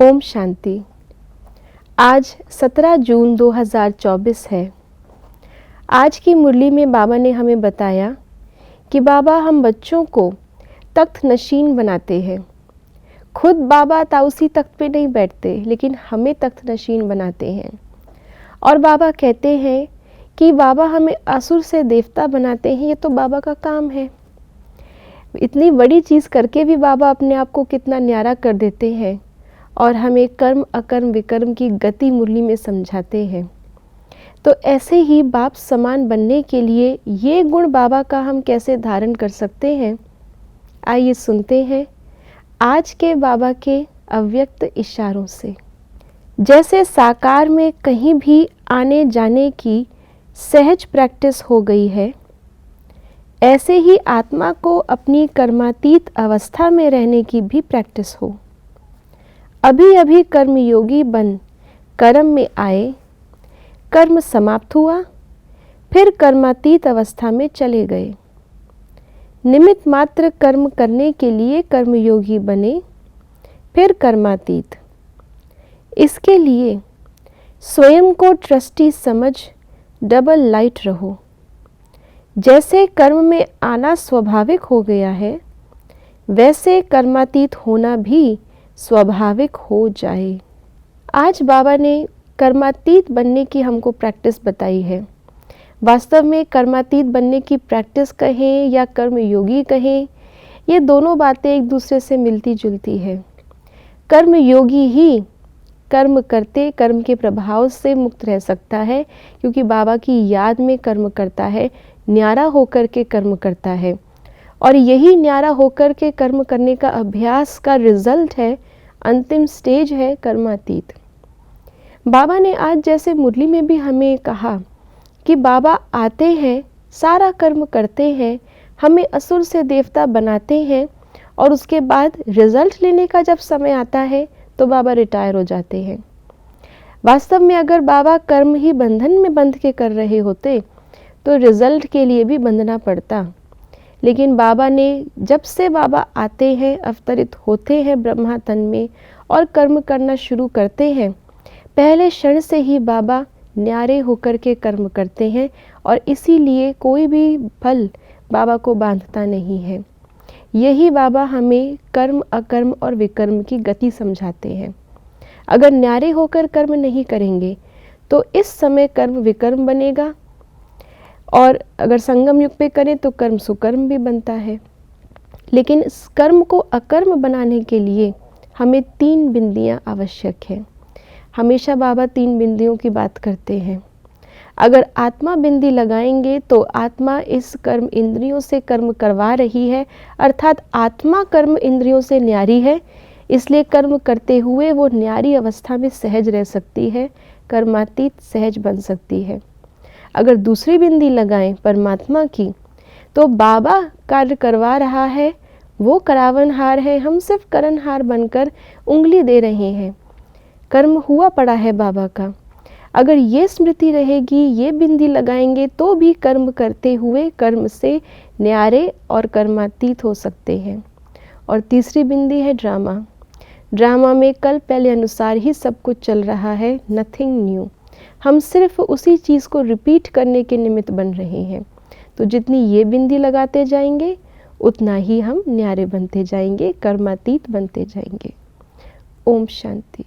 ओम शांति। आज 17 जून 2024 है। आज की मुरली में बाबा ने हमें बताया कि बाबा हम बच्चों को तख्त नशीन बनाते हैं। खुद बाबा ताउसी तख्त पे नहीं बैठते, लेकिन हमें तख्त नशीन बनाते हैं। और बाबा कहते हैं कि बाबा हमें असुर से देवता बनाते हैं। ये तो बाबा का काम है। इतनी बड़ी चीज़ करके भी बाबा अपने आप को कितना न्यारा कर देते हैं और हमें कर्म अकर्म विकर्म की गति मुरली में समझाते हैं। तो ऐसे ही बाप समान बनने के लिए ये गुण बाबा का हम कैसे धारण कर सकते हैं, आइए सुनते हैं आज के बाबा के अव्यक्त इशारों से। जैसे साकार में कहीं भी आने जाने की सहज प्रैक्टिस हो गई है, ऐसे ही आत्मा को अपनी कर्मातीत अवस्था में रहने की भी प्रैक्टिस हो। अभी अभी कर्मयोगी बन कर्म में आए, कर्म समाप्त हुआ, फिर कर्मातीत अवस्था में चले गए। निमित्त मात्र कर्म करने के लिए कर्मयोगी बने, फिर कर्मातीत। इसके लिए स्वयं को ट्रस्टी समझ डबल लाइट रहो। जैसे कर्म में आना स्वाभाविक हो गया है, वैसे कर्मातीत होना भी स्वाभाविक हो जाए। आज बाबा ने कर्मातीत बनने की हमको प्रैक्टिस बताई है। वास्तव में कर्मातीत बनने की प्रैक्टिस कहें या कर्मयोगी कहें, ये दोनों बातें एक दूसरे से मिलती जुलती है। कर्मयोगी ही कर्म करते कर्म के प्रभाव से मुक्त रह सकता है, क्योंकि बाबा की याद में कर्म करता है, न्यारा होकर के कर्म करता है। और यही न्यारा होकर के कर्म करने का अभ्यास का रिजल्ट है, अंतिम स्टेज है कर्मातीत। बाबा ने आज जैसे मुरली में भी हमें कहा कि बाबा आते हैं, सारा कर्म करते हैं, हमें असुर से देवता बनाते हैं, और उसके बाद रिजल्ट लेने का जब समय आता है तो बाबा रिटायर हो जाते हैं। वास्तव में अगर बाबा कर्म ही बंधन में बंध के कर रहे होते तो रिजल्ट के लिए भी बंधना पड़ता। लेकिन बाबा ने जब से बाबा आते हैं, अवतरित होते हैं ब्रह्मा तन में और कर्म करना शुरू करते हैं, पहले क्षण से ही बाबा न्यारे होकर के कर्म करते हैं, और इसीलिए कोई भी फल बाबा को बांधता नहीं है। यही बाबा हमें कर्म अकर्म और विकर्म की गति समझाते हैं। अगर न्यारे होकर कर्म नहीं करेंगे तो इस समय कर्म विकर्म बनेगा, और अगर संगम युग पे करें तो कर्म सुकर्म भी बनता है। लेकिन इस कर्म को अकर्म बनाने के लिए हमें 3 बिंदियां आवश्यक है। हमेशा बाबा 3 बिंदियों की बात करते हैं। अगर आत्मा बिंदी लगाएंगे तो आत्मा इस कर्म इंद्रियों से कर्म करवा रही है, अर्थात आत्मा कर्म इंद्रियों से न्यारी है, इसलिए कर्म करते हुए वो न्यारी अवस्था में सहज रह सकती है, कर्मातीत सहज बन सकती है। अगर दूसरी बिंदी लगाएं परमात्मा की, तो बाबा कार्य करवा रहा है, वो करावनहार है, हम सिर्फ करनहार बनकर उंगली दे रहे हैं। कर्म हुआ पड़ा है बाबा का। अगर ये स्मृति रहेगी, ये बिंदी लगाएंगे, तो भी कर्म करते हुए कर्म से न्यारे और कर्मातीत हो सकते हैं। और तीसरी बिंदी है ड्रामा। ड्रामा में कल पहले अनुसार ही सब कुछ चल रहा है, नथिंग न्यू। हम सिर्फ उसी चीज़ को रिपीट करने के निमित्त बन रहे हैं। तो जितनी ये बिंदी लगाते जाएंगे, उतना ही हम न्यारे बनते जाएंगे, कर्मातीत बनते जाएंगे। ओम शांति।